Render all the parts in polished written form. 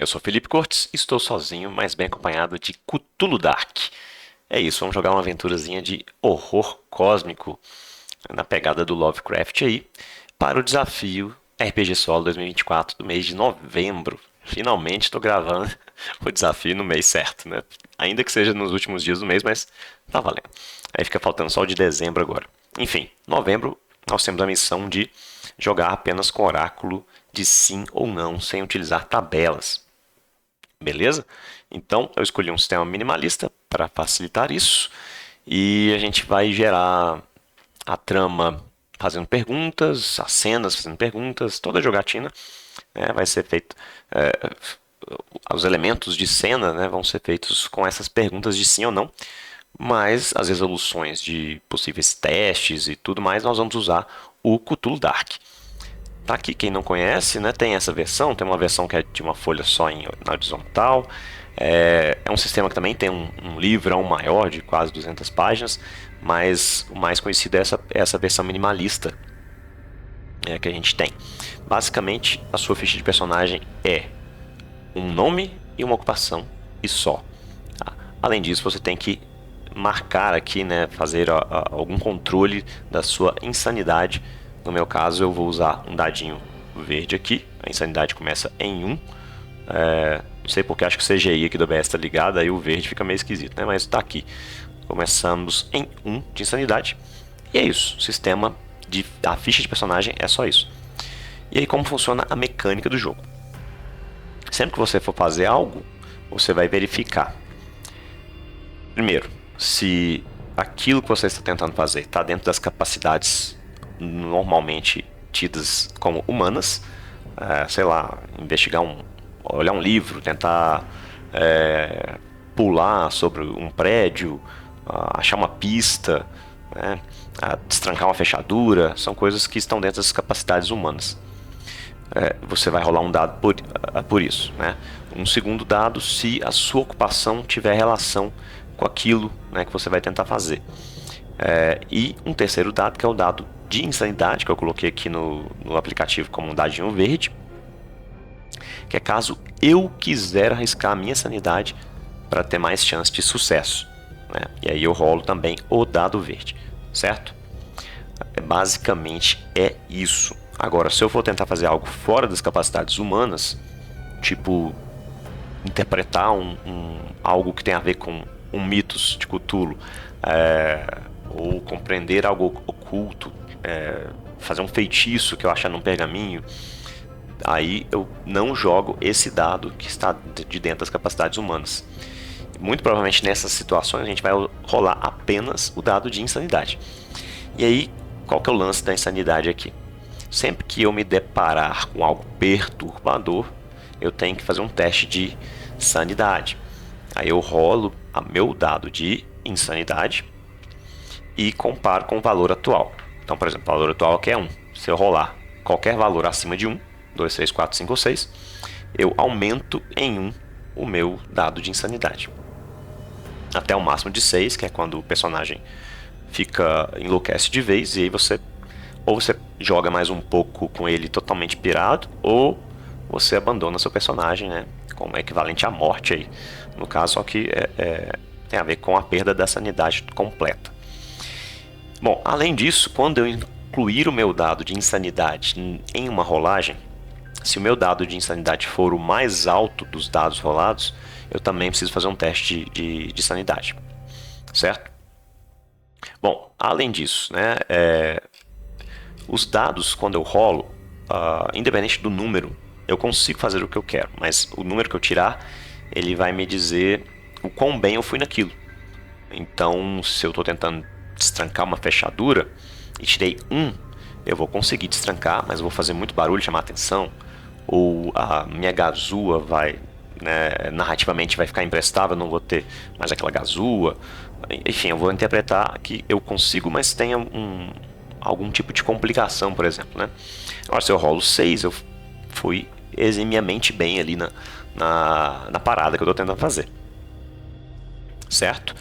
Eu sou Felipe Cortes, estou sozinho, mas bem acompanhado de Cthulhu Dark. É isso, vamos jogar uma aventurazinha de horror cósmico na pegada do Lovecraft aí, para o desafio RPG Solo 2024 do mês de novembro. Finalmente estou gravando o desafio no mês certo, né? Ainda que seja nos últimos dias do mês, mas tá valendo. Aí fica faltando só o de dezembro agora. Enfim, novembro nós temos a missão de jogar apenas com oráculo de sim ou não, sem utilizar tabelas. Beleza? Então eu escolhi um sistema minimalista para facilitar isso e a gente vai gerar a trama fazendo perguntas, as cenas fazendo perguntas, toda a jogatina, né, vai ser feito. Os elementos de cena, né, vão ser feitos com essas perguntas de sim ou não, mas as resoluções de possíveis testes e tudo mais nós vamos usar o Cthulhu Dark. Tá aqui, quem não conhece, né, tem essa versão, tem uma versão que é de uma folha só na horizontal. É um sistema que também tem um livrão maior, de quase 200 páginas, mas o mais conhecido é essa versão minimalista que a gente tem. Basicamente, a sua ficha de personagem é um nome e uma ocupação e só. Tá? Além disso, você tem que marcar aqui, né, fazer algum controle da sua insanidade. No meu caso, eu vou usar um dadinho verde aqui. A insanidade começa em 1. Não sei porque, acho que o CGI aqui do OBS está ligado, aí o verde fica meio esquisito, né? Mas está aqui. Começamos em 1 de insanidade. E é isso. O sistema a ficha de personagem é só isso. E aí, como funciona a mecânica do jogo? Sempre que você for fazer algo, você vai verificar. Primeiro, se aquilo que você está tentando fazer está dentro das capacidades normalmente tidas como humanas, sei lá, investigar olhar um livro, tentar pular sobre um prédio, achar uma pista, né, destrancar uma fechadura, são coisas que estão dentro das capacidades humanas. Você vai rolar um dado por isso, né? Um segundo dado se a sua ocupação tiver relação com aquilo, né, que você vai tentar fazer. E um terceiro dado, que é o dado de insanidade, que eu coloquei aqui no aplicativo como um dadinho verde, que é caso eu quiser arriscar a minha sanidade para ter mais chance de sucesso, né? E aí eu rolo também o dado verde, certo? Basicamente é isso. Agora, se eu for tentar fazer algo fora das capacidades humanas, tipo interpretar algo que tem a ver com mitos de Cthulhu, ou compreender algo oculto, fazer um feitiço que eu achar num pergaminho, aí eu não jogo esse dado que está de dentro das capacidades humanas. Muito provavelmente nessas situações a gente vai rolar apenas o dado de insanidade. E aí, qual que é o lance da insanidade aqui? Sempre que eu me deparar com algo perturbador, eu tenho que fazer um teste de sanidade. Aí eu rolo o meu dado de insanidade e comparo com o valor atual. Então, por exemplo, o valor atual aqui é 1. Se eu rolar qualquer valor acima de 1, 2, 3, 4, 5 ou 6, eu aumento em 1 o meu dado de insanidade. Até o máximo de 6, que é quando o personagem enlouquece de vez, e aí você joga mais um pouco com ele totalmente pirado, ou você abandona seu personagem, né, como equivalente à morte aí, no caso, só que tem a ver com a perda da sanidade completa. Bom, além disso, quando eu incluir o meu dado de insanidade em uma rolagem, se o meu dado de insanidade for o mais alto dos dados rolados, eu também preciso fazer um teste de sanidade, certo? Bom, além disso, né, os dados, quando eu rolo, independente do número, eu consigo fazer o que eu quero, mas o número que eu tirar, ele vai me dizer o quão bem eu fui naquilo. Então, se eu estou tentando destrancar uma fechadura e tirei 1, eu vou conseguir destrancar, mas eu vou fazer muito barulho, chamar atenção, ou a minha gazua vai, né, narrativamente vai ficar imprestável, não vou ter mais aquela gazua. Enfim, eu vou interpretar que eu consigo, mas tenha algum tipo de complicação, por exemplo, né? Agora, se eu rolo 6, eu fui eximiamente bem ali na parada que eu estou tentando fazer, certo?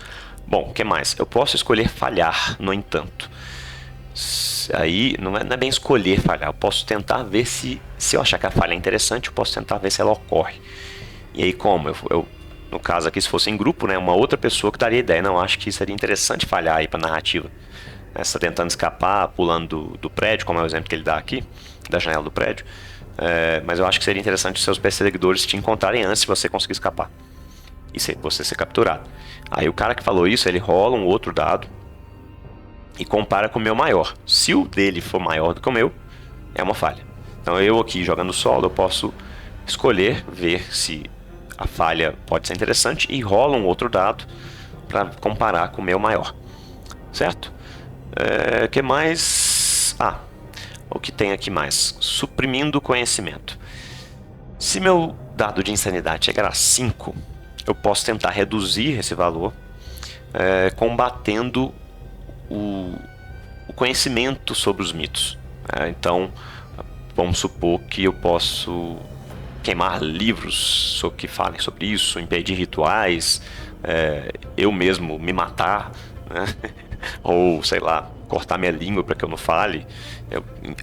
Bom, o que mais? Eu posso escolher falhar, no entanto. Aí não é bem escolher falhar, eu posso tentar ver se eu achar que a falha é interessante, eu posso tentar ver se ela ocorre. E aí como? No caso aqui, se fosse em grupo, né, uma outra pessoa que daria ideia. Não, acho que seria interessante falhar aí para narrativa. Você tá tentando escapar, pulando do prédio, como é o exemplo que ele dá aqui, da janela do prédio. Mas eu acho que seria interessante os seus perseguidores te encontrarem antes de você conseguir escapar. E você ser capturado. Aí o cara que falou isso, ele rola um outro dado e compara com o meu maior. Se o dele for maior do que o meu, é uma falha. Então eu aqui jogando solo, eu posso escolher, ver se a falha pode ser interessante e rola um outro dado para comparar com o meu maior. Certo? Que mais? O que tem aqui mais? Suprimindo conhecimento. Se meu dado de insanidade chegar a 5, eu posso tentar reduzir esse valor combatendo o conhecimento sobre os mitos. Então, vamos supor que eu posso queimar livros que falem sobre isso, impedir rituais, eu mesmo me matar, né? Ou, sei lá, cortar minha língua para que eu não fale.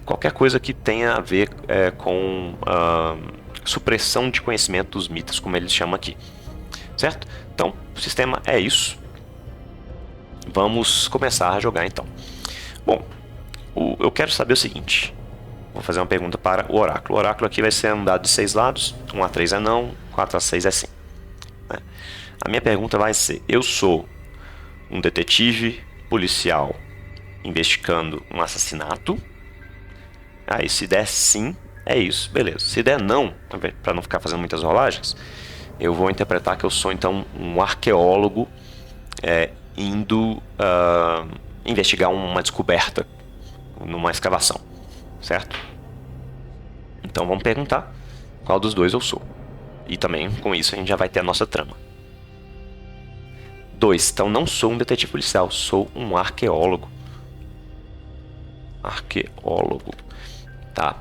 Qualquer coisa que tenha a ver com supressão de conhecimento dos mitos, como eles chamam aqui. Certo? Então, o sistema é isso. Vamos começar a jogar então. Bom, eu quero saber o seguinte. Vou fazer uma pergunta para o oráculo. O oráculo aqui vai ser um dado de 6 lados. 1 a 3 é não, 4 a 6 é sim. A minha pergunta vai ser: eu sou um detetive policial investigando um assassinato? Aí se der sim, é isso, beleza. Se der não, para não ficar fazendo muitas rolagens, eu vou interpretar que eu sou então um arqueólogo indo investigar uma descoberta numa escavação, certo? Então vamos perguntar qual dos dois eu sou. E também com isso a gente já vai ter a nossa trama. 2. Então não sou um detetive policial, sou um arqueólogo. Arqueólogo. Tá.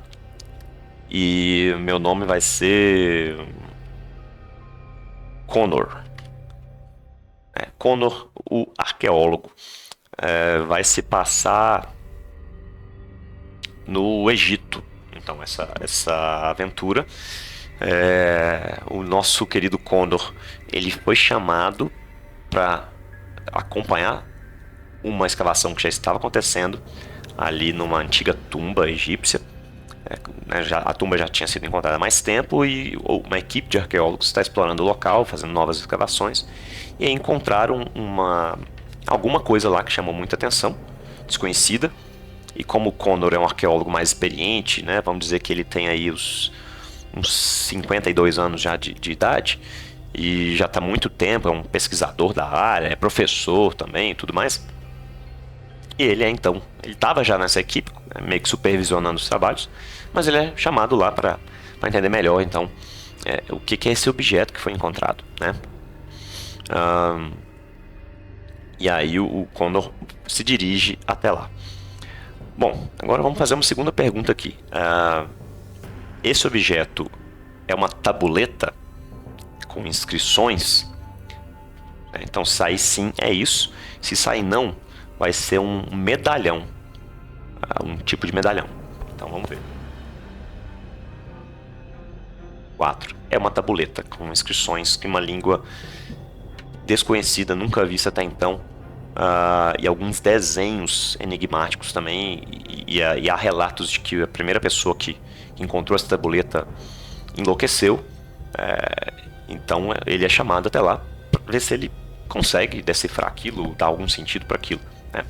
E meu nome vai ser Connor. Connor, o arqueólogo. Vai se passar no Egito. Então essa aventura, o nosso querido Connor, ele foi chamado para acompanhar uma escavação que já estava acontecendo ali numa antiga tumba egípcia. A tumba já tinha sido encontrada há mais tempo e uma equipe de arqueólogos está explorando o local, fazendo novas escavações, e aí encontraram alguma coisa lá que chamou muita atenção, desconhecida. E como o Connor é um arqueólogo mais experiente, né, vamos dizer que ele tem aí uns 52 anos já de idade, e já está há muito tempo, é um pesquisador da área, é professor também e tudo mais. E ele ele estava já nessa equipe, meio que supervisionando os trabalhos, mas ele é chamado lá para entender melhor então o que é esse objeto que foi encontrado, né? E aí o Connor se dirige até lá. Bom, agora vamos fazer uma segunda pergunta aqui. Esse objeto é uma tabuleta com inscrições? Então, se sair sim, é isso. Se sair não, vai ser um medalhão. Um tipo de medalhão. Então, vamos ver. 4. É uma tabuleta com inscrições em uma língua desconhecida, nunca vista até então. E alguns desenhos enigmáticos também. E há relatos de que a primeira pessoa que encontrou essa tabuleta enlouqueceu. Então ele é chamado até lá para ver se ele consegue decifrar aquilo, dar algum sentido para aquilo, né?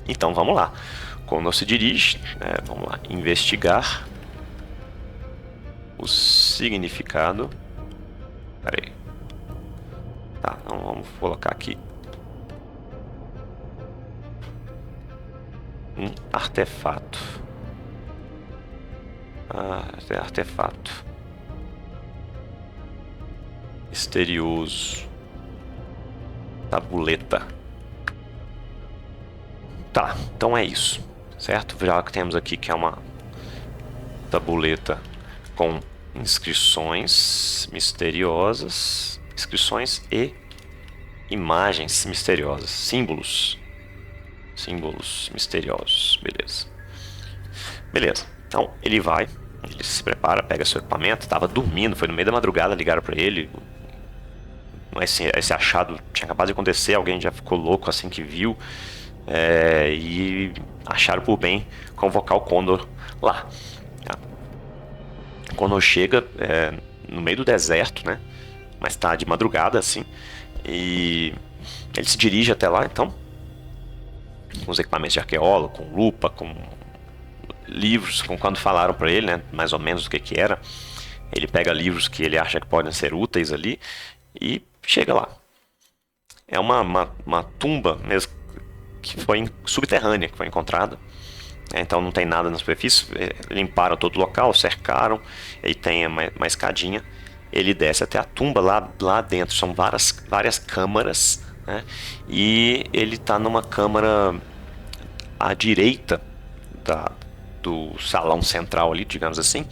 Então vamos lá. Quando se dirige, vamos lá, investigar o significado. Peraí. Tá, então vamos colocar aqui um artefato. Artefato misterioso. Tabuleta. Tá, então é isso, certo? Já que temos aqui que é uma tabuleta com inscrições misteriosas, inscrições e imagens misteriosas, símbolos misteriosos, beleza. Então ele vai Ele se prepara, pega seu equipamento, estava dormindo, foi no meio da madrugada, ligaram para ele. Esse achado tinha acabado de acontecer, alguém já ficou louco assim que viu. E acharam por bem convocar o Condor lá. O Condor chega no meio do deserto, né? Mas tá de madrugada assim. E ele se dirige até lá, então, com os equipamentos de arqueólogo, com lupa, com livros, com quando falaram para ele, né, mais ou menos o que era. Ele pega livros que ele acha que podem ser úteis ali e chega lá. É uma tumba mesmo que foi subterrânea, que foi encontrada. Então não tem nada na superfície. Limparam todo o local, cercaram, e tem uma escadinha. Ele desce até a tumba lá dentro. São várias câmaras, né? E ele está numa câmara à direita do salão central ali, digamos assim,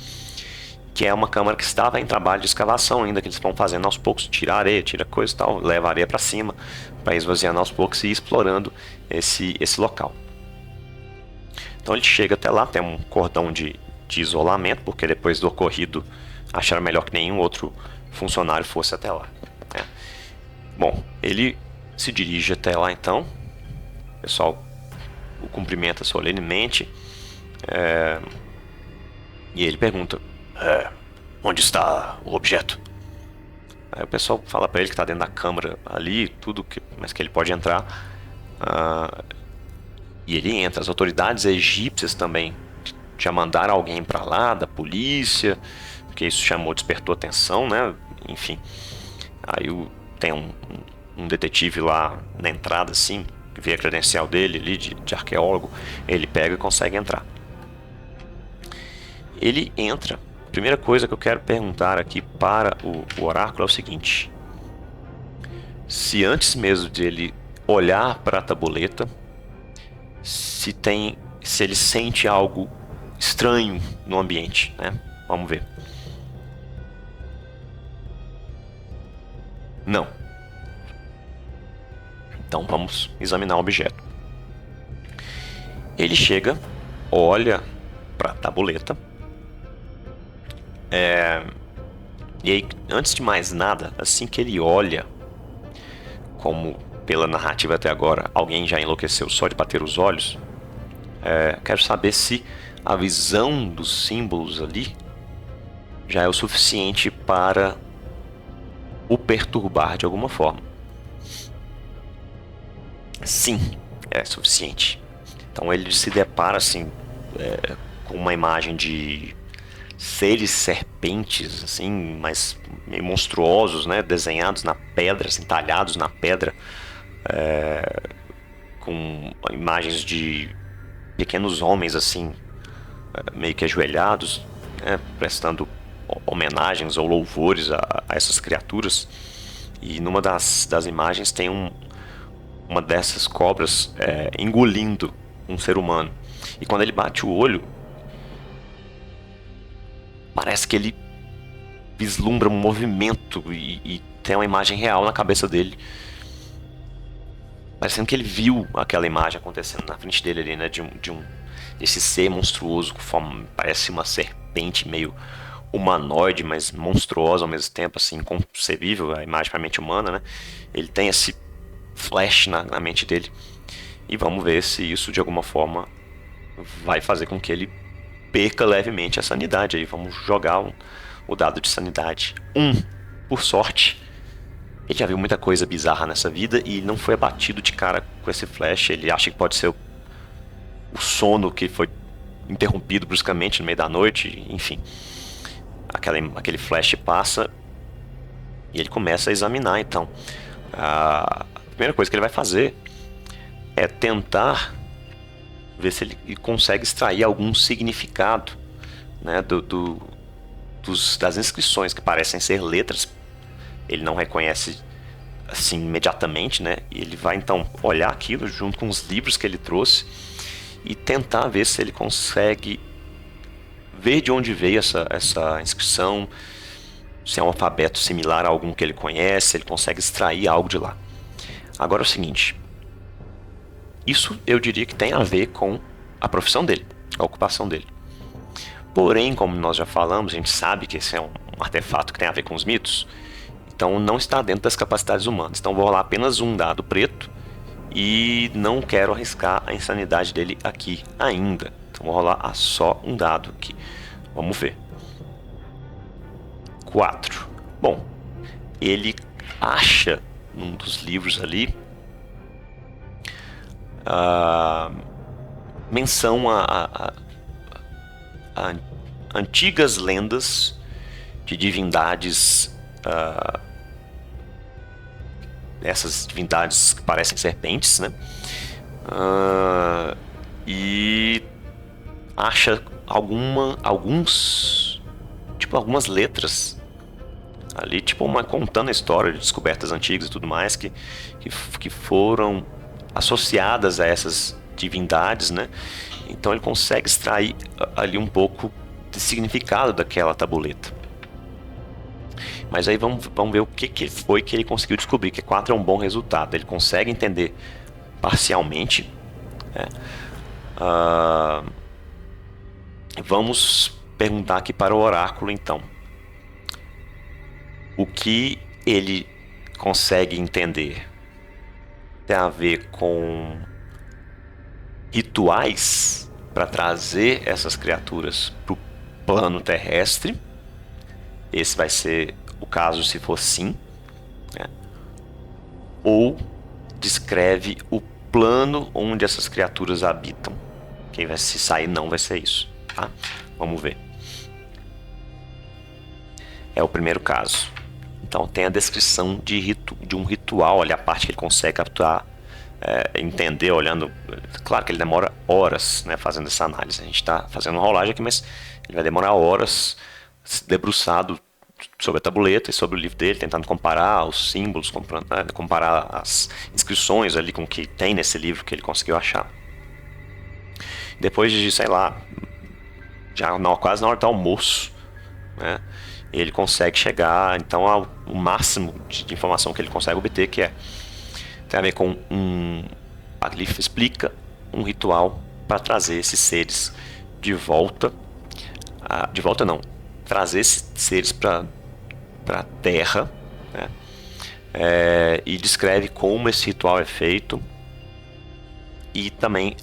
que é uma câmara que estava em trabalho de escavação ainda, que eles vão fazendo aos poucos, tira areia, tira coisa e tal, leva areia para cima, para esvaziando aos poucos e ir explorando esse local. Então ele chega até lá, tem um cordão de isolamento, porque depois do ocorrido acharam melhor que nenhum outro funcionário fosse até lá, né? Bom, ele se dirige até lá então, o pessoal o cumprimenta solenemente, e ele pergunta: onde está o objeto? Aí o pessoal fala para ele que está dentro da câmara ali, mas que ele pode entrar. E ele entra. As autoridades egípcias também já mandaram alguém para lá, da polícia, porque isso despertou atenção, né? Enfim, aí tem um detetive lá na entrada, assim, que vê a credencial dele ali de arqueólogo, ele pega e consegue entrar. Ele entra. Primeira coisa que eu quero perguntar aqui para o oráculo é o seguinte: se antes mesmo de ele olhar para a tabuleta, se ele sente algo estranho no ambiente, né? Vamos ver. Não. Então vamos examinar o objeto. Ele chega, olha para a tabuleta. E aí, antes de mais nada, assim que ele olha, como pela narrativa até agora, alguém já enlouqueceu só de bater os olhos, quero saber se a visão dos símbolos ali já é o suficiente para o perturbar de alguma forma. Sim, é suficiente. Então ele se depara assim com uma imagem de seres serpentes, assim, mas meio monstruosos, né, desenhados na pedra, assim, talhados na pedra, com imagens de pequenos homens, assim, meio que ajoelhados, né, prestando homenagens ou louvores a essas criaturas. E numa das imagens tem uma dessas cobras engolindo um ser humano. E quando ele bate o olho, parece que ele vislumbra um movimento e tem uma imagem real na cabeça dele, parecendo que ele viu aquela imagem acontecendo na frente dele ali, né, desse ser monstruoso, parece uma serpente meio humanoide, mas monstruosa ao mesmo tempo, assim, inconcebível a imagem para a mente humana, né? Ele tem esse flash na mente dele, e vamos ver se isso de alguma forma vai fazer com que ele perca levemente a sanidade. Aí vamos jogar o dado de sanidade. Por sorte, ele já viu muita coisa bizarra nessa vida e não foi abatido de cara com esse flash. Ele acha que pode ser o sono que foi interrompido bruscamente no meio da noite. Enfim, aquele flash passa e ele começa a examinar. Então, a primeira coisa que ele vai fazer é tentar ver se ele consegue extrair algum significado, né, das inscrições, que parecem ser letras. Ele não reconhece assim imediatamente, né? E ele vai então olhar aquilo junto com os livros que ele trouxe e tentar ver se ele consegue ver de onde veio essa inscrição, se é um alfabeto similar a algum que ele conhece, se ele consegue extrair algo de lá. Agora é o seguinte: isso eu diria que tem a ver com a profissão dele, a ocupação dele. Porém, como nós já falamos, a gente sabe que esse é um artefato que tem a ver com os mitos, então não está dentro das capacidades humanas. Então vou rolar apenas um dado preto e não quero arriscar a insanidade dele aqui ainda. Então vou rolar só um dado aqui. Vamos ver. 4. Bom, ele acha num dos livros ali menção a antigas lendas de divindades, essas divindades que parecem serpentes, né? E acha algumas letras ali, tipo contando a história de descobertas antigas e tudo mais que foram associadas a essas divindades, né? Então ele consegue extrair ali um pouco de significado daquela tabuleta. Mas aí vamos ver o que foi que ele conseguiu descobrir, que 4 é um bom resultado. Ele consegue entender parcialmente, né? Vamos perguntar aqui para o oráculo, então. O que ele consegue entender tem a ver com rituais para trazer essas criaturas para o plano terrestre. Esse vai ser o caso se for sim, né? Ou descreve o plano onde essas criaturas habitam. Se sair não, vai ser isso, tá? Vamos ver. É o primeiro caso. Então tem a descrição de um ritual, olha a parte que ele consegue capturar, entender olhando. Claro que ele demora horas, né, fazendo essa análise. A gente está fazendo uma rolagem aqui, mas ele vai demorar horas debruçado sobre a tabuleta e sobre o livro dele, tentando comparar os símbolos, comparar as inscrições ali com o que tem nesse livro que ele conseguiu achar. Depois de, sei lá, quase na hora do almoço, né, ele consegue chegar então ao máximo de informação que ele consegue obter, que tem a ver com ali explica um ritual para trazer esses seres de volta. De volta não, trazer esses seres para a Terra, né? E descreve como esse ritual é feito e também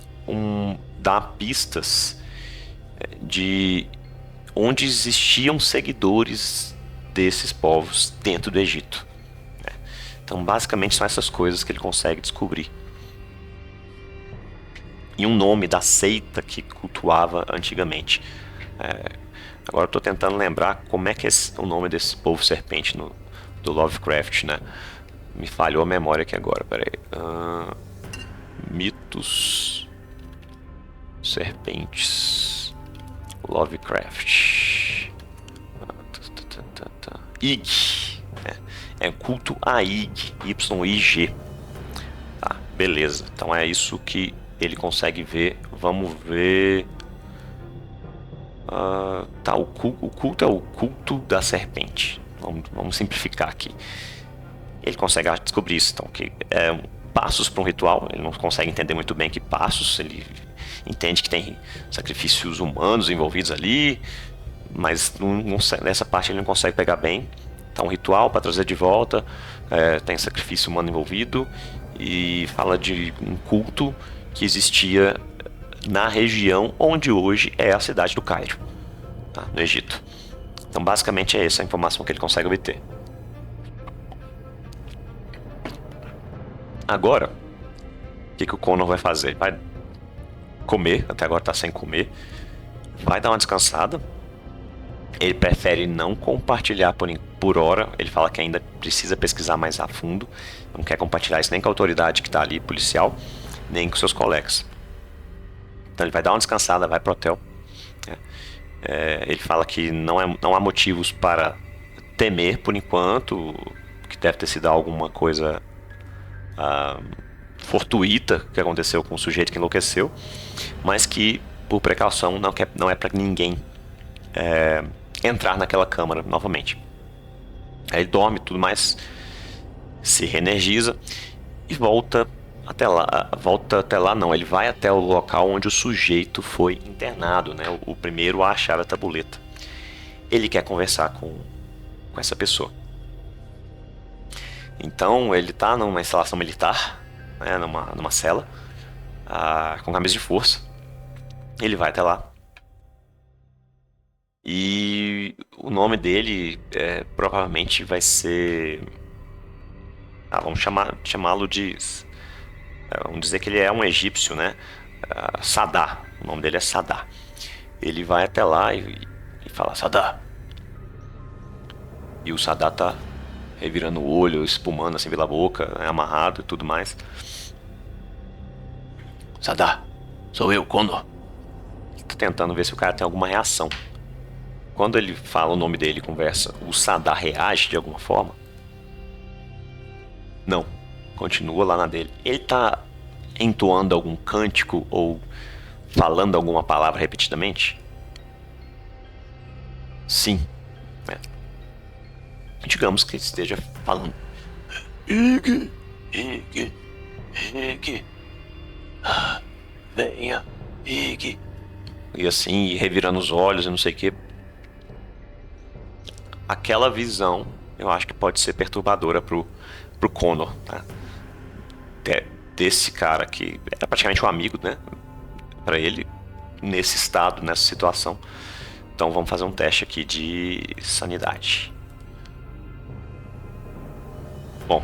dá pistas de onde existiam seguidores desses povos dentro do Egito, né? Então basicamente são essas coisas que ele consegue descobrir. E um nome da seita que cultuava antigamente. Agora eu estou tentando lembrar como é que é o nome desse povo serpente do Lovecraft, né? Me falhou a memória aqui agora, peraí. Mitos serpentes Lovecraft. Ig. É culto a Ig, Y-I-G. Tá, beleza. Então é isso que ele consegue ver. Vamos ver. Tá, o culto é o culto da serpente. Vamos simplificar aqui. Ele consegue descobrir isso. Então, que é passos para um ritual. Ele não consegue entender muito bem que passos. Ele entende que tem sacrifícios humanos envolvidos ali, mas nessa parte ele não consegue pegar bem. Então, um ritual para trazer de volta, tem sacrifício humano envolvido, e fala de um culto que existia na região onde hoje é a cidade do Cairo, tá? No Egito. Então, basicamente é essa a informação que ele consegue obter. Agora, o que o Connor vai fazer? Ele vai comer, até agora está sem comer, vai dar uma descansada. Ele prefere não compartilhar por hora. Ele fala que ainda precisa pesquisar mais a fundo, não quer compartilhar isso nem com a autoridade que está ali, policial, nem com seus colegas. Então ele vai dar uma descansada, vai pro hotel. Ele fala que não há motivos para temer por enquanto, que deve ter sido alguma coisa fortuita que aconteceu com o sujeito que enlouqueceu, mas que por precaução não é para ninguém entrar naquela câmara novamente. Aí ele dorme, tudo mais, se reenergiza e volta até lá, volta até lá não, ele vai até o local onde o sujeito foi internado, né? O primeiro a achar a tabuleta. Ele quer conversar com essa pessoa. Então ele tá numa instalação militar, né? Numa cela, com camisa de força. Ele vai até lá. E o nome dele provavelmente vai ser. Vamos chamá-lo de. Vamos dizer que ele é um egípcio, né? Sadá. O nome dele é Sadá. Ele vai até lá e fala: Sadá. E o Sadá tá revirando o olho, espumando assim pela boca, né? Amarrado e tudo mais. Sadá, sou eu, Condor. Tô tentando ver se o cara tem alguma reação. Quando ele fala o nome dele e conversa, o Sadá reage de alguma forma? Não. Continua lá na dele. Ele tá entoando algum cântico ou falando alguma palavra repetidamente? Sim. Digamos que ele esteja falando. Ig, Ig, Ig. Venha, Ig. E assim, revirando os olhos e não sei o que. Aquela visão, eu acho que pode ser perturbadora pro Connor, tá? Desse cara que era praticamente um amigo, né? Pra ele, nesse estado, nessa situação. Então vamos fazer um teste aqui de sanidade. Bom,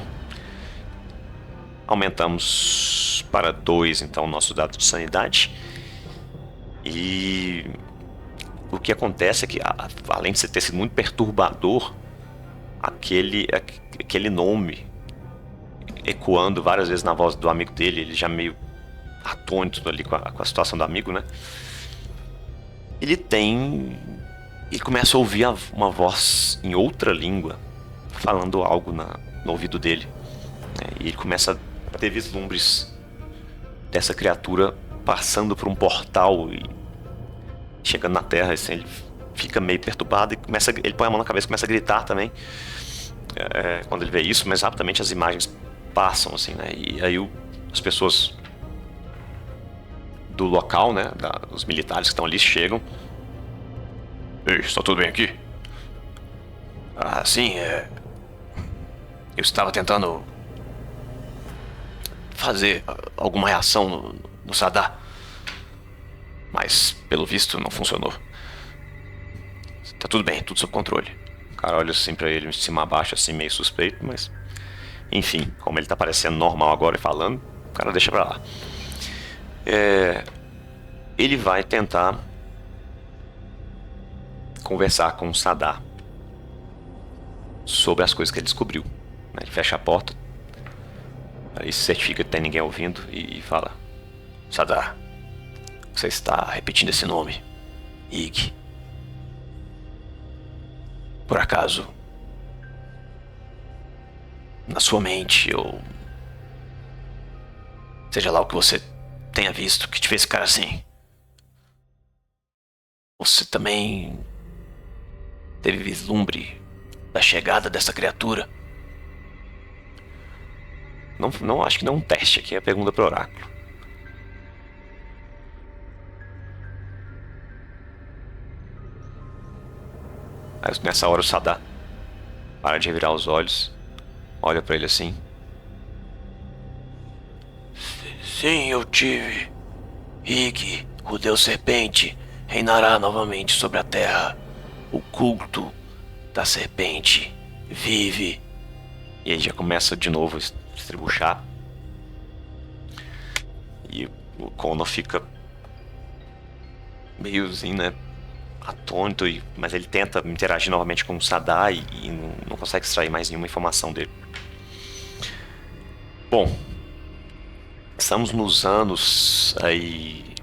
aumentamos para 2 então o nosso dado de sanidade. E o que acontece é que, além de ter sido muito perturbador, aquele nome ecoando várias vezes na voz do amigo dele, ele já meio atônito ali com a situação do amigo, né? Ele começa a ouvir uma voz em outra língua falando algo no ouvido dele, né? E ele começa a ter vislumbres dessa criatura passando por um portal e chegando na Terra. Assim, ele fica meio perturbado e ele põe a mão na cabeça e começa a gritar também quando ele vê isso, mas rapidamente as imagens passam, assim, né? E aí as pessoas do local, né, os militares que estão ali chegam. Ei, está tudo bem aqui? Sim, eu estava tentando fazer alguma reação no Sadá, mas pelo visto não funcionou. Tá tudo bem, tudo sob controle. O cara olha assim pra ele de cima a baixo, assim, meio suspeito, mas enfim, como ele tá parecendo normal agora e falando, o cara deixa pra lá. Ele vai tentar conversar com o Sadá sobre as coisas que ele descobriu. Ele fecha a porta, aí se certifica que tem ninguém ouvindo e fala: Sadá, você está repetindo esse nome, Ig. Por acaso, na sua mente, ou seja lá o que você tenha visto que te fez ficar assim, você também teve vislumbre da chegada dessa criatura? Não acho que não é um teste aqui, é a pergunta pro oráculo. Aí, nessa hora o Sadá para de revirar os olhos, olha pra ele assim. Sim, eu tive. Ig, o Deus Serpente, reinará novamente sobre a terra. O culto da serpente vive. E aí já começa de novo a estribuchar. E o Connor fica meio assim, né, atônito, mas ele tenta interagir novamente com o Sadá e não consegue extrair mais nenhuma informação dele. Bom, estamos nos anos aí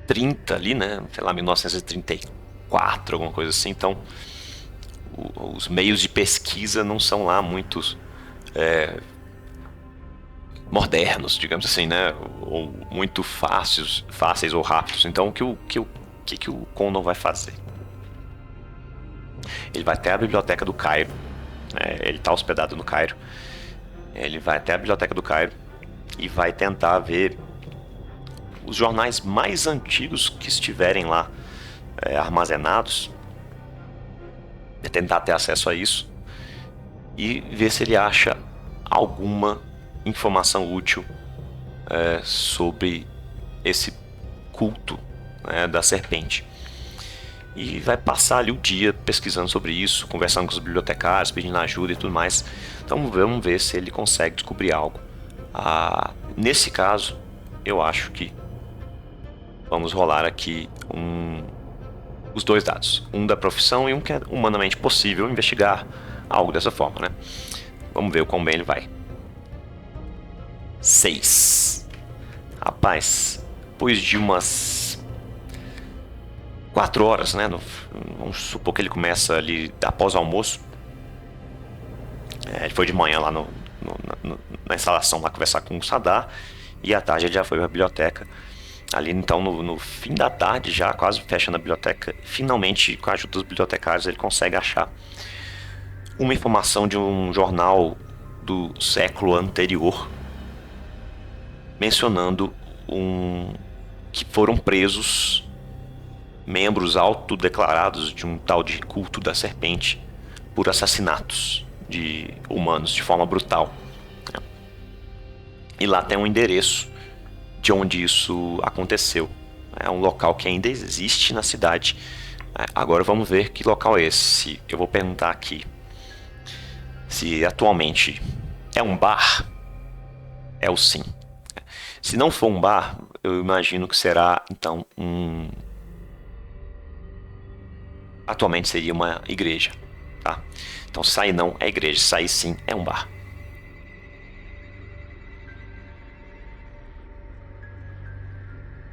30 ali, né? Sei lá, 1934, alguma coisa assim. Então, os meios de pesquisa não são lá muito modernos, digamos assim, né? Ou muito fáceis ou rápidos. Então, o que o Connor vai fazer? Ele vai até a biblioteca do Cairo. Ele está hospedado no Cairo. Ele vai até a biblioteca do Cairo e vai tentar ver os jornais mais antigos que estiverem lá armazenados, tentar ter acesso a isso e ver se ele acha alguma informação útil sobre esse culto, né, da serpente. E vai passar ali o dia pesquisando sobre isso, conversando com os bibliotecários, pedindo ajuda e tudo mais. Então vamos ver se ele consegue descobrir algo. Nesse caso, eu acho que vamos rolar aqui os dois dados. Um da profissão e um que é humanamente possível investigar algo dessa forma, né? Vamos ver o quão bem ele vai. 6. Rapaz, depois de umas 4 horas, né? Vamos supor que ele começa ali após o almoço. Ele foi de manhã lá na instalação lá conversar com o Sadar. E à tarde ele já foi para a biblioteca. Ali então no fim da tarde, já quase fechando a biblioteca, finalmente com a ajuda dos bibliotecários ele consegue achar uma informação de um jornal do século anterior mencionando que foram presos membros autodeclarados de um tal de culto da serpente por assassinatos de humanos de forma brutal. E lá tem um endereço de onde isso aconteceu. É um local que ainda existe na cidade. Agora vamos ver que local é esse. Eu vou perguntar aqui se atualmente é um bar. É o sim. Se não for um bar, eu imagino que será então atualmente seria uma igreja, tá? Então sai não é igreja, sai sim é um bar.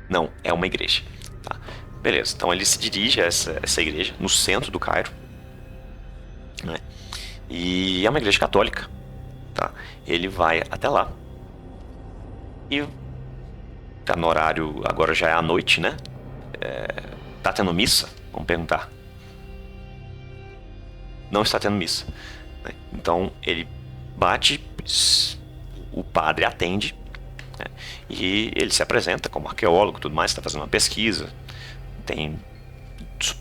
Não, é uma igreja, tá? Beleza, então ele se dirige a essa igreja no centro do Cairo, né? E é uma igreja católica, tá? Ele vai até lá e tá no horário, agora já é à noite, né? Tá tendo missa? Vamos perguntar. Não está tendo missa, né? Então ele bate, o padre atende, né? E ele se apresenta como arqueólogo, tudo mais, está fazendo uma pesquisa, tem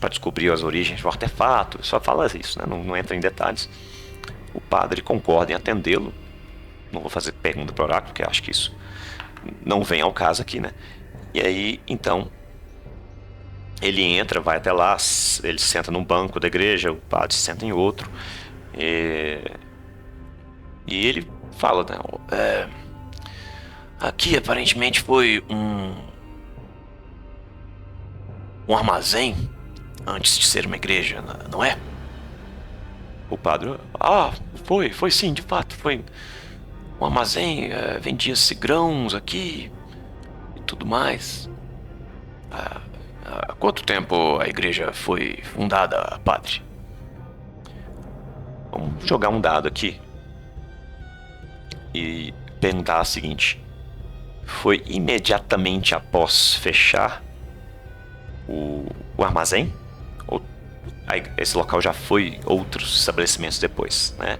para descobrir as origens do artefato, só fala isso, né? Não entra em detalhes. O padre concorda em atendê-lo. Não vou fazer pergunta para o oráculo, porque acho que isso não vem ao caso aqui, né? E aí, então, ele entra, vai até lá, ele senta num banco da igreja, o padre se senta em outro, e ele fala, né? Aqui aparentemente foi um armazém antes de ser uma igreja, não é? O padre, foi sim, de fato, foi um armazém, vendia-se grãos aqui e tudo mais. Há quanto tempo a igreja foi fundada, padre? Vamos jogar um dado aqui e perguntar o seguinte: foi imediatamente após fechar o armazém? Ou esse local já foi outros estabelecimentos depois, né?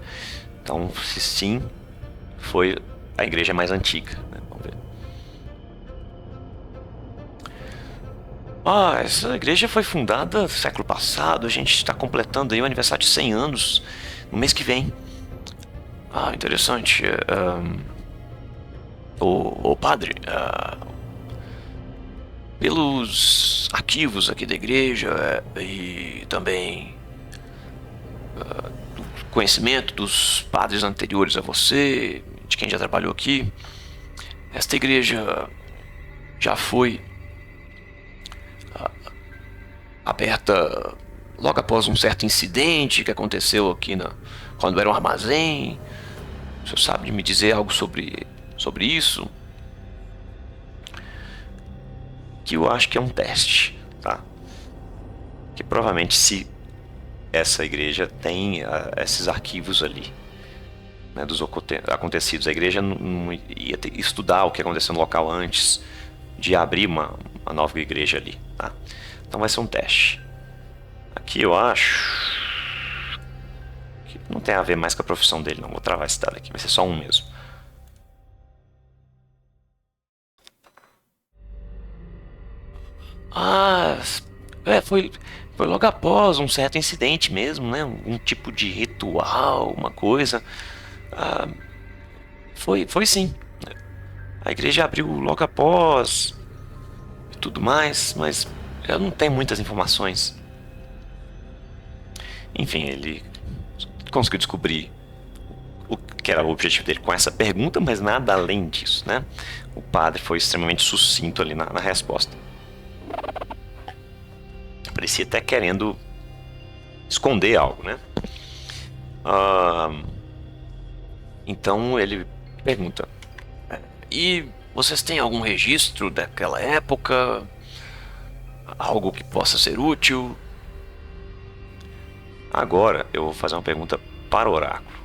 Então, se sim, foi a igreja mais antiga, né? Vamos ver. Essa igreja foi fundada no século passado. A gente está completando aí o aniversário de 100 anos no mês que vem. Interessante. O padre, pelos arquivos aqui da igreja e também do conhecimento dos padres anteriores a você, de quem já trabalhou aqui, esta igreja já foi aberta logo após um certo incidente que aconteceu aqui quando era um armazém. O senhor sabe me dizer algo sobre isso? Que eu acho que é um teste, tá? Que provavelmente se essa igreja tem esses arquivos ali, né, dos acontecidos, a igreja não ia ter que estudar o que aconteceu no local antes de abrir uma nova igreja ali, tá? Então vai ser um teste. Aqui eu acho que não tem a ver mais com a profissão dele, não. Vou travar esse dado aqui, vai ser só um mesmo. Ah, foi logo após um certo incidente mesmo, né? Um tipo de ritual, uma coisa. Ah, foi sim. A igreja abriu logo após e tudo mais, mas eu não tenho muitas informações. Enfim, ele conseguiu descobrir o que era o objetivo dele com essa pergunta, mas nada além disso, né? O padre foi extremamente sucinto ali na resposta. Parecia até querendo esconder algo, né? Ah, então ele pergunta: e vocês têm algum registro daquela época? Algo que possa ser útil? Agora eu vou fazer uma pergunta para o oráculo.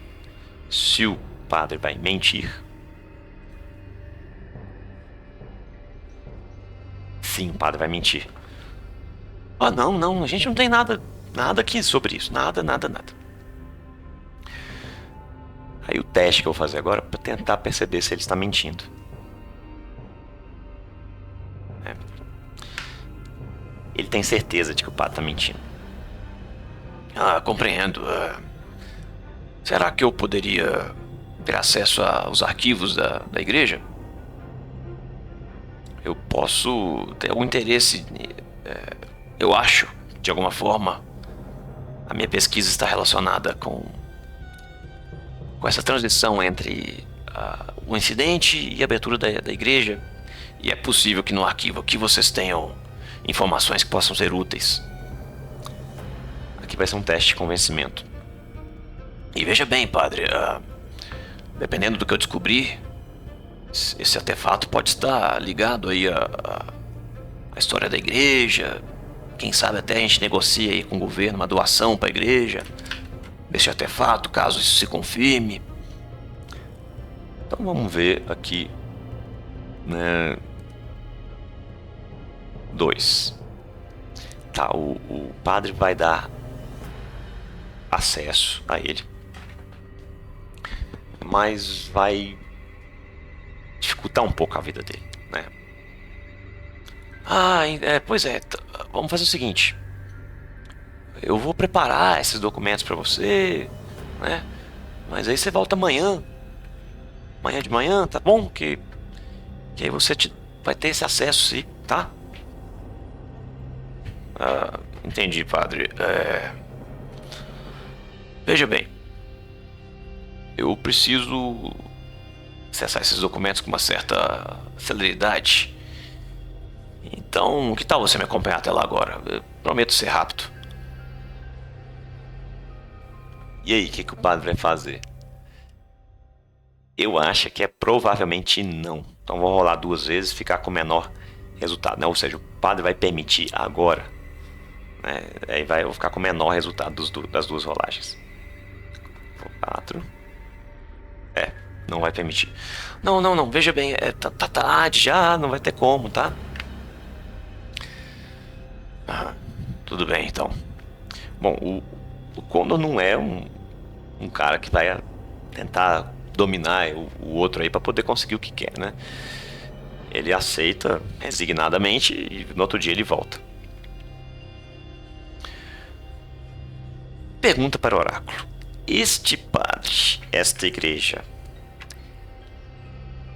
Se o padre vai mentir? Sim, o padre vai mentir. Ah, não, não, a gente não tem nada aqui sobre isso. Nada. Aí o teste que eu vou fazer agora é para tentar perceber se ele está mentindo. É. Ele tem certeza de que o padre está mentindo. Ah, compreendo. Será que eu poderia ter acesso aos arquivos da igreja? Eu posso ter algum interesse. Eu acho, de alguma forma, a minha pesquisa está relacionada com essa transição entre o incidente e a abertura da igreja. E é possível que no arquivo aqui vocês tenham informações que possam ser úteis. Aqui vai ser um teste de convencimento. E veja bem, padre, dependendo do que eu descobrir, esse artefato pode estar ligado aí à história da igreja. Quem sabe até a gente negocia aí com o governo uma doação para a igreja desse artefato, caso isso se confirme. Então vamos ver aqui, né? 2. Tá, o padre vai dar acesso a ele, mas vai dificultar um pouco a vida dele, né? Pois é, vamos fazer o seguinte. Eu vou preparar esses documentos para você, né? Mas aí você volta amanhã. Amanhã de manhã, tá bom? Que aí você vai ter esse acesso, sim, tá? Entendi, padre. Veja bem, eu preciso acessar esses documentos com uma certa celeridade. Então, que tal você me acompanhar até lá agora? Eu prometo ser rápido. E aí, o que o padre vai fazer? Eu acho que é provavelmente não. Então vou rolar 2 vezes e ficar com o menor resultado, né? Ou seja, o padre vai permitir agora, né? Aí eu vou ficar com o menor resultado das 2 rolagens. 4. Não vai permitir. Não, veja bem, tá tarde já, não vai ter como, tá? Tudo bem, então. Bom, o Condor não é um cara que vai tentar dominar o outro aí para poder conseguir o que quer, né? Ele aceita resignadamente e no outro dia ele volta. Pergunta para o oráculo: este padre, esta igreja,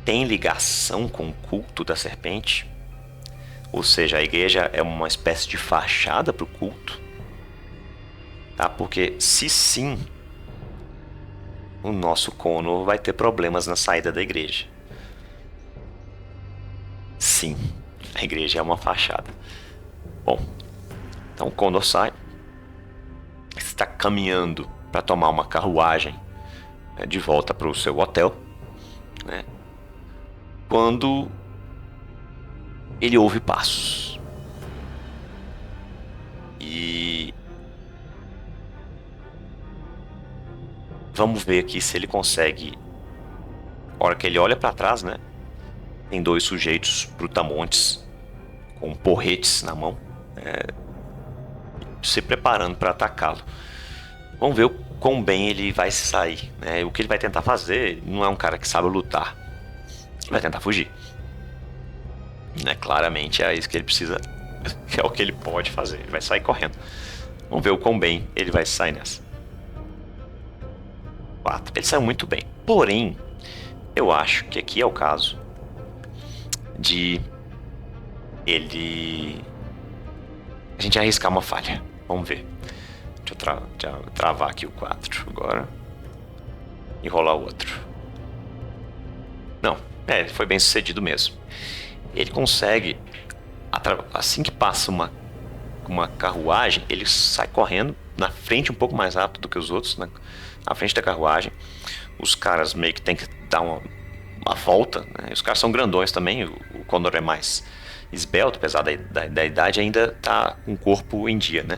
tem ligação com o culto da serpente? Ou seja, a igreja é uma espécie de fachada para o culto? Tá? Porque se sim, o nosso Connor vai ter problemas na saída da igreja. Sim, a igreja é uma fachada. Bom, então o Connor sai, está caminhando para tomar uma carruagem, né, de volta para o seu hotel, né, quando ele ouve passos. E vamos ver aqui se ele consegue. A hora que ele olha para trás, né, tem 2 sujeitos brutamontes com porretes na mão, se preparando para atacá-lo. Vamos ver o quão bem ele vai se sair, né? O que ele vai tentar fazer. Não é um cara que sabe lutar. Ele vai tentar fugir, né? Claramente é isso que ele precisa Que é o que ele pode fazer. Ele vai sair correndo. Vamos ver o quão bem ele vai sair nessa. 4. Ele saiu muito bem. Porém, eu acho que aqui é o caso de ele... A gente arriscar uma falha. Vamos ver. Deixa eu travar aqui o 4 agora. E rolar o outro. Não, ele foi bem sucedido mesmo. Ele consegue, assim que passa uma carruagem, ele sai correndo na frente um pouco mais rápido do que os outros, na frente da carruagem. Os caras meio que tem que dar uma volta, né? Os caras são grandões também, o Connor é mais esbelto, apesar da idade, ainda tá com o corpo em dia, né?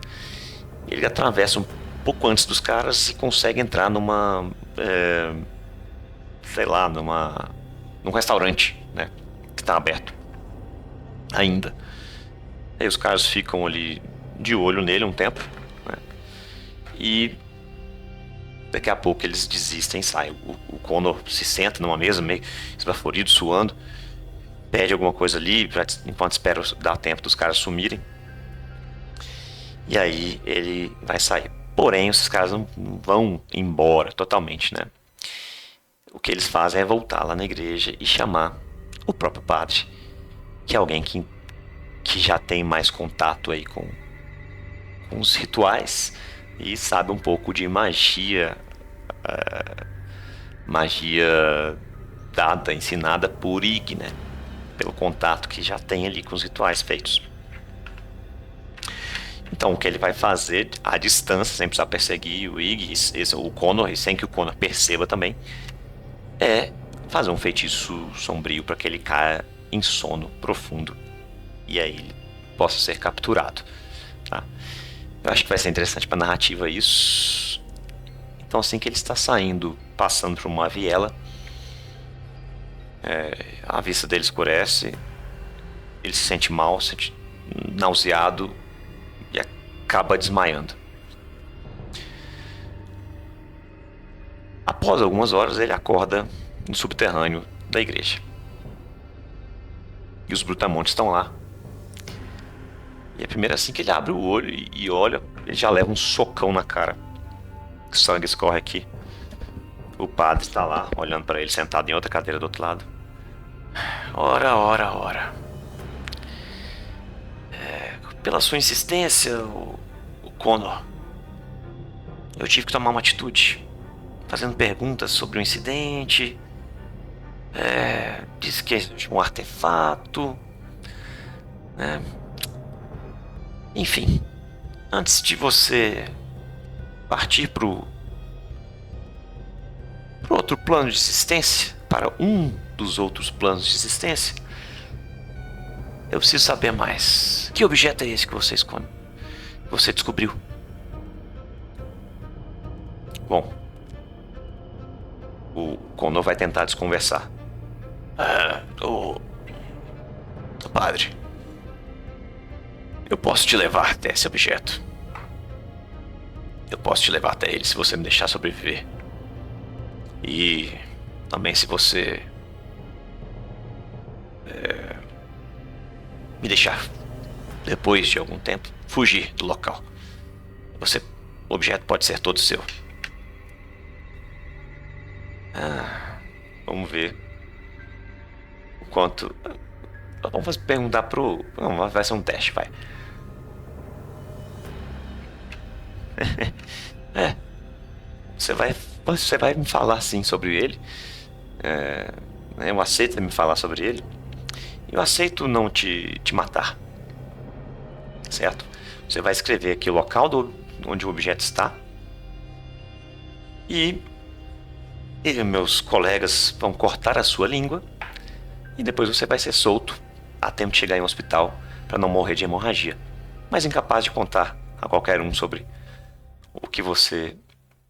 Ele atravessa um pouco antes dos caras e consegue entrar num restaurante, né, que está aberto ainda. Aí os caras ficam ali de olho nele um tempo, né, e daqui a pouco eles desistem e saem. O Connor se senta numa mesa meio esbaforido, suando, pede alguma coisa ali enquanto espera dar tempo dos caras sumirem. E aí ele vai sair. Porém, esses caras não vão embora totalmente, né? O que eles fazem é voltar lá na igreja e chamar o próprio padre, que é alguém que já tem mais contato aí com os rituais e sabe um pouco de magia, magia ensinada por Ig, né? Pelo contato que já tem ali com os rituais feitos. Então, o que ele vai fazer à distância, sem precisar perseguir o Ig, o Connor, e sem que o Connor perceba também, é fazer um feitiço sombrio para que ele caia em sono profundo e aí ele possa ser capturado, tá? Eu acho que vai ser interessante para a narrativa isso. Então, assim que ele está saindo, passando por uma viela, a vista dele escurece, ele se sente mal, se sente nauseado e acaba desmaiando. Após algumas horas, ele acorda no subterrâneo da igreja. E os brutamontes estão lá. E a primeira, assim que ele abre o olho e olha, ele já leva um socão na cara. O sangue escorre aqui. O padre está lá, olhando para ele, sentado em outra cadeira do outro lado. Ora. Pela sua insistência, o Connor, eu tive que tomar uma atitude. Fazendo perguntas sobre o incidente. Disse que é um artefato. Enfim, antes de você partir pro outro plano de existência, para um dos outros planos de existência, eu preciso saber mais. Que objeto é esse que você esconde? Você descobriu? Bom, o Connor vai tentar desconversar. Padre, eu posso te levar até esse objeto. Eu posso te levar até ele se você me deixar sobreviver. E também se você me deixar, depois de algum tempo, fugir do local. O objeto pode ser todo seu. Vamos ver o quanto. Vamos perguntar pro. Não, vai ser um teste, vai. Você vai me falar sim sobre ele. Eu aceito me falar sobre ele. Eu aceito não te matar. Certo? Você vai escrever aqui o local onde o objeto está. E meus colegas vão cortar a sua língua. E depois você vai ser solto a tempo de chegar em um hospital para não morrer de hemorragia. Mas incapaz de contar a qualquer um sobre o que você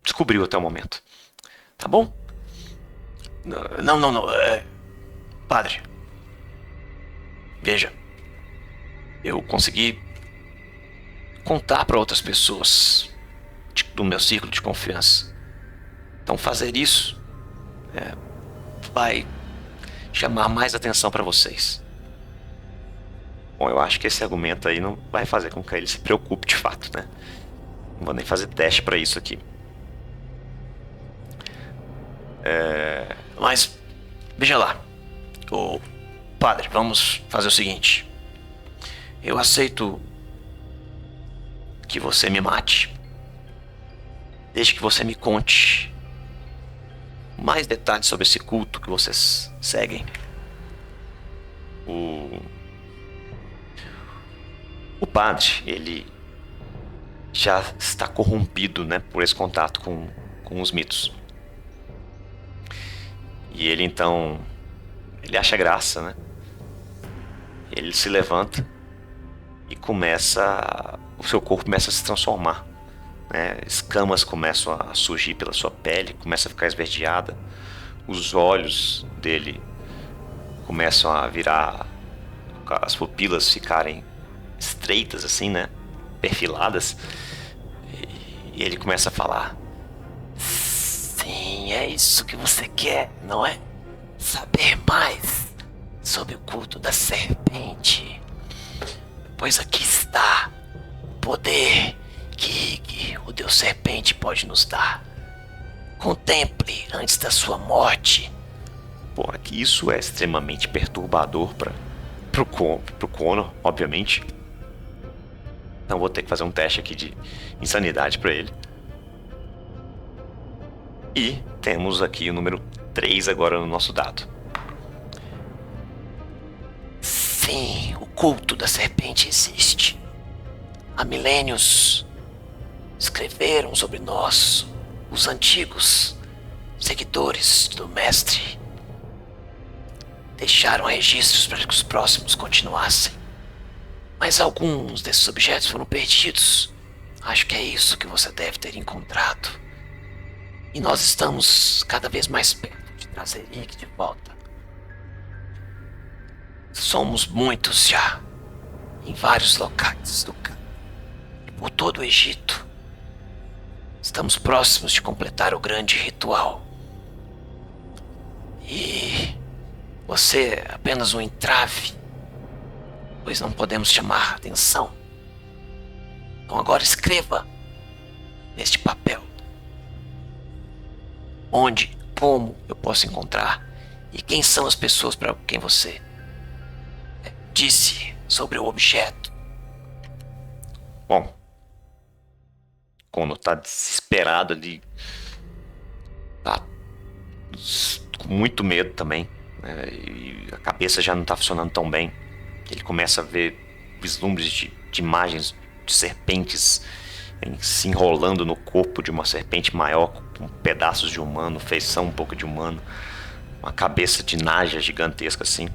descobriu até o momento. Tá bom? Não. Padre. Veja. Eu consegui contar para outras pessoas do meu círculo de confiança. Então fazer isso vai chamar mais atenção para vocês. Bom, eu acho que esse argumento aí não vai fazer com que ele se preocupe de fato, né? Não vou nem fazer teste pra isso aqui. Mas, veja lá. Ô, padre, vamos fazer o seguinte. Eu aceito que você me mate, desde que você me conte mais detalhes sobre esse culto que vocês seguem. O, o padre, ele já está corrompido, né, por esse contato com os mitos. E ele então, ele acha graça, né? Ele se levanta e o seu corpo começa a se transformar, né? Escamas começam a surgir pela sua pele, começa a ficar esverdeada, os olhos dele começam a virar, as pupilas ficarem estreitas assim, né? Perfiladas. E ele começa a falar: Sim, é isso que você quer, não é? Saber mais sobre o culto da serpente. Pois aqui está o poder que o Deus Serpente pode nos dar. Contemple antes da sua morte. Porra, que isso é extremamente perturbador pro Connor, obviamente. Então vou ter que fazer um teste aqui de insanidade pra ele. E temos aqui o número 3 agora no nosso dado. Sim, o culto da serpente existe. Há milênios escreveram sobre nós, os antigos seguidores do mestre. Deixaram registros para que os próximos continuassem. Mas alguns desses objetos foram perdidos. Acho que é isso que você deve ter encontrado. E nós estamos cada vez mais perto de trazer Rick de volta. Somos muitos já, em vários locais do campo e por todo o Egito. Estamos próximos de completar o grande ritual. E você é apenas um entrave, pois não podemos chamar atenção. Então agora escreva neste papel onde, como eu posso encontrar e quem são as pessoas para quem você disse sobre o objeto. Bom, Connor tá desesperado ali, tá com muito medo também, né? E a cabeça já não tá funcionando tão bem. Ele começa a ver vislumbres de imagens de serpentes se enrolando no corpo de uma serpente maior, com pedaços de humano, feição um pouco de humano, uma cabeça de naja gigantesca assim.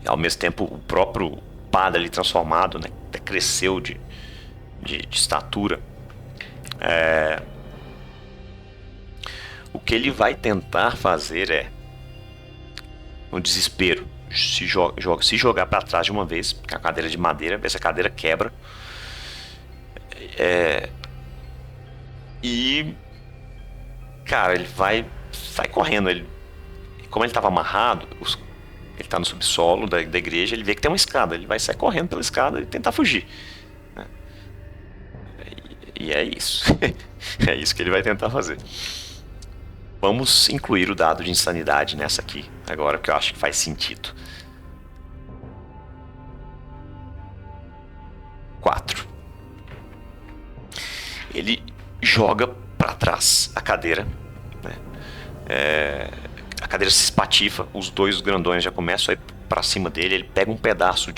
E ao mesmo tempo o próprio padre ali transformado, né, até cresceu de estatura. O que ele vai tentar fazer é, no desespero, se jogar para trás de uma vez, com a cadeira de madeira, ver se a cadeira quebra. E, cara, ele sai correndo. Como ele estava amarrado, ele tá no subsolo da igreja, ele vê que tem uma escada, ele vai sair correndo pela escada e tentar fugir, né? E é isso. É isso que ele vai tentar fazer. Vamos incluir o dado de insanidade nessa aqui, agora, que eu acho que faz sentido. 4. Ele joga para trás a cadeira, né? A cadeira se espatifa, os dois grandões já começam a ir pra cima dele. Ele pega um pedaço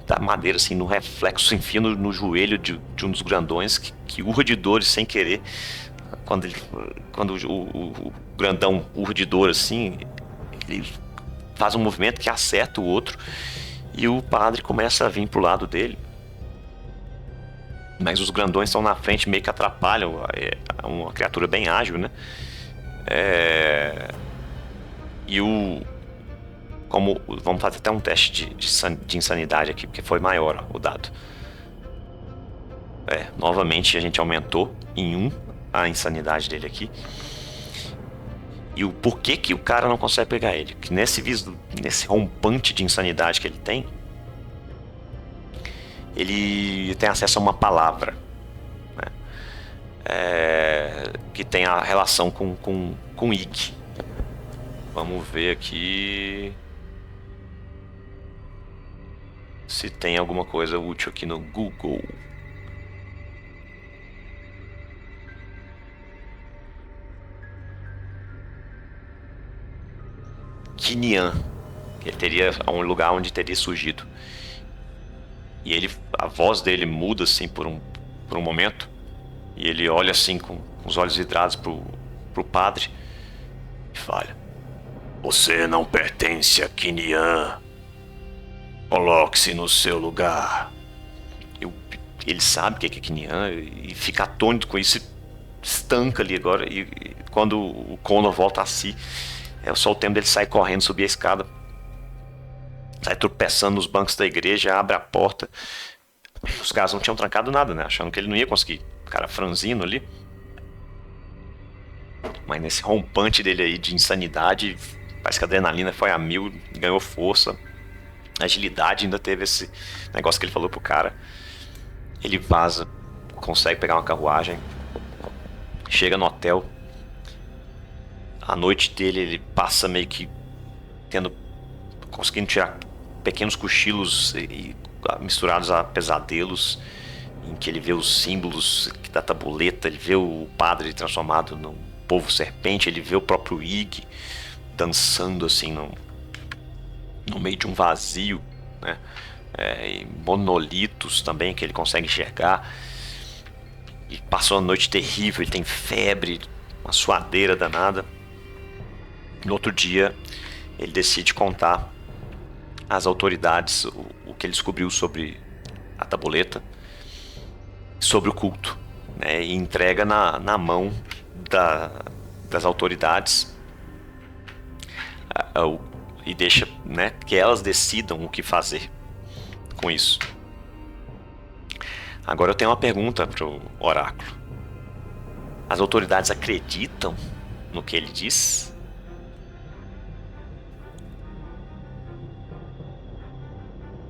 da madeira assim no reflexo, enfia no joelho de um dos grandões, que urra de dores sem querer. Quando o grandão urra de dor assim, ele faz um movimento que acerta o outro e o padre começa a vir pro lado dele. Mas os grandões estão na frente, meio que atrapalham. É uma criatura bem ágil, né? Vamos fazer até um teste de insanidade aqui, porque foi maior o dado. Novamente a gente aumentou em 1 a insanidade dele aqui. E o porquê que o cara não consegue pegar ele. Que nesse rompante de insanidade que ele tem acesso a uma palavra, né? Que tem a relação com Ig. Vamos ver aqui se tem alguma coisa útil aqui no Google. Kinian. Ele teria um lugar onde teria surgido. E a voz dele muda assim por um momento. E ele olha assim com os olhos vidrados pro padre e fala: você não pertence a Kinian. Coloque-se no seu lugar. Ele sabe o que é Kinian e fica atônito com isso, estanca ali agora. E quando o Connor volta a si, é só o tempo dele sair correndo, subir a escada, sai tropeçando nos bancos da igreja, abre a porta. Os caras não tinham trancado nada, né? Achando que ele não ia conseguir. O cara franzino ali. Mas nesse rompante dele aí de insanidade, parece que a adrenalina foi a mil, ganhou força. Agilidade, ainda teve esse negócio que ele falou pro cara. Ele vaza, consegue pegar uma carruagem, chega no hotel. A noite dele, ele passa meio que conseguindo tirar pequenos cochilos misturados a pesadelos, em que ele vê os símbolos da tabuleta, ele vê o padre transformado num povo serpente, ele vê o próprio Ig dançando assim no meio de um vazio, né? E monolitos também que ele consegue enxergar. E passou uma noite terrível, ele tem febre, uma suadeira danada. No outro dia, ele decide contar às autoridades o que ele descobriu sobre a tabuleta, sobre o culto, né? E entrega na mão das autoridades e deixa, né, que elas decidam o que fazer com isso. Agora eu tenho uma pergunta pro oráculo. As autoridades acreditam no que ele diz?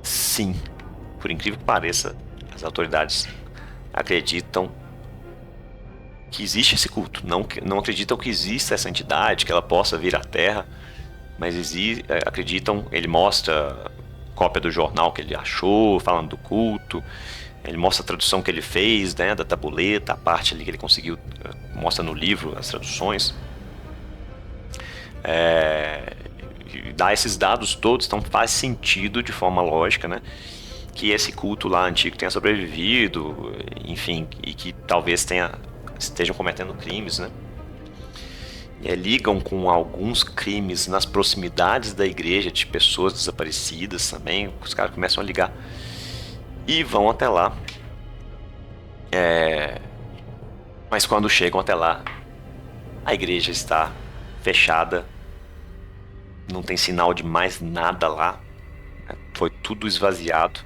Sim, por incrível que pareça, as autoridades acreditam que existe esse culto. Não acreditam que exista essa entidade, que ela possa vir à Terra, mas acreditam. Ele mostra cópia do jornal que ele achou, falando do culto. Ele mostra a tradução que ele fez, né, da tabuleta, a parte ali que ele conseguiu, mostra no livro as traduções. Dá esses dados todos, então faz sentido de forma lógica, né, que esse culto lá antigo tenha sobrevivido, enfim, e que talvez estejam cometendo crimes, né. Ligam com alguns crimes nas proximidades da igreja, de pessoas desaparecidas também. Os caras começam a ligar e vão até lá. Mas quando chegam até lá, a igreja está fechada, não tem sinal de mais nada lá, foi tudo esvaziado,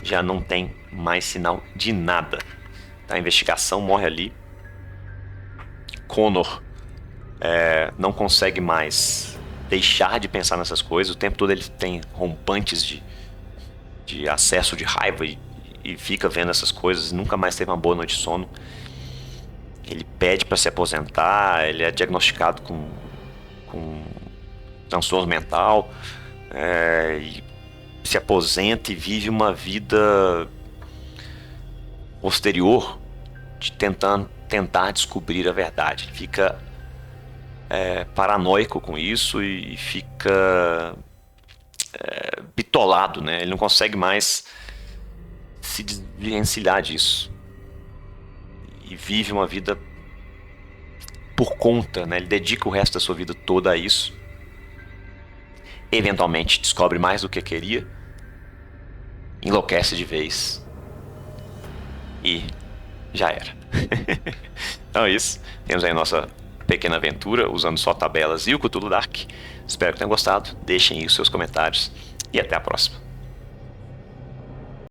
já não tem mais sinal de nada. A investigação morre ali. Connor não consegue mais deixar de pensar nessas coisas. O tempo todo ele tem rompantes de acesso de raiva e fica vendo essas coisas. Nunca mais teve uma boa noite de sono. Ele pede para se aposentar. Ele é diagnosticado com transtorno mental, e se aposenta e vive uma vida posterior de tentar descobrir a verdade. Ele fica paranoico com isso e fica bitolado, né? Ele não consegue mais se desvencilhar disso e vive uma vida por conta, né? Ele dedica o resto da sua vida toda a isso. Eventualmente descobre mais do que queria, enlouquece de vez e já era. Então é isso, temos aí a nossa pequena aventura usando só tabelas e o Cthulhu Dark. Espero que tenham gostado, deixem aí os seus comentários e até a próxima.